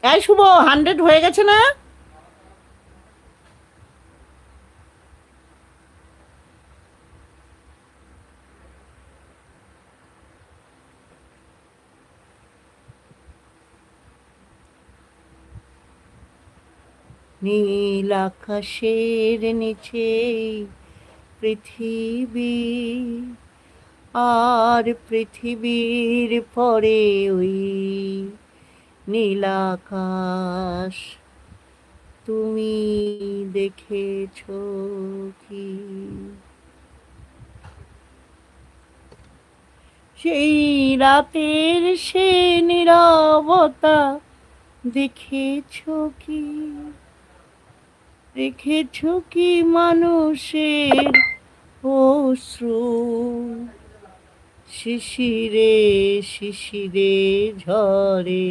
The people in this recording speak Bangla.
এই শুভ, 100 হয়ে গেছে না? নীল আকাশের নিচে পৃথিবী, আর পৃথিবীর পরে ওই নীল আকাশ। তুমি দেখেছো কি? সেই রাতের সে নীরবতা দেখেছো কি? দেখেছো কি মানুষের অশ্রু শিশিরে শিশিরে ঝরে?